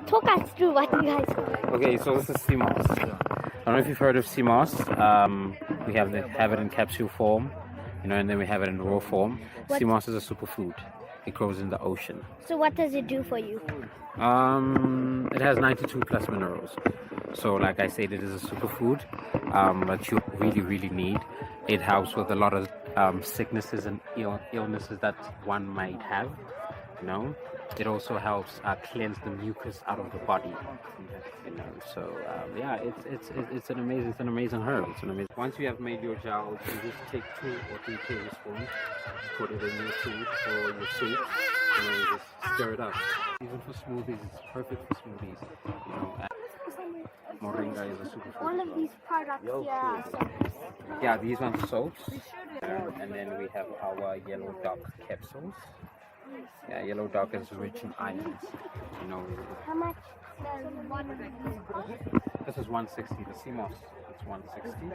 Talk us through what you guys do. Okay, so this is sea moss. I don't know if you've heard of sea moss. We have it in capsule form, and then we have it in raw form. Sea moss is a superfood. It grows in the ocean. So what does it do for you? It has 92 plus minerals. So like I said, it is a superfood that you really need. It helps with a lot of sicknesses and illnesses that one might have. It also helps cleanse the mucus out of the body. So yeah, it's an amazing herb. Once you have made your gel, you just take 2 or 3 tablespoons, put it in your food or your soup, you just stir it up. Even for smoothies, it's perfect for smoothies. Moringa is a superfood. All of these products here are soaps. Yeah, these ones are soaps. And then we have our yellow duck capsules. Yeah, yellow duck is rich in ions. How much? This is 160. The sea moss, it's 160.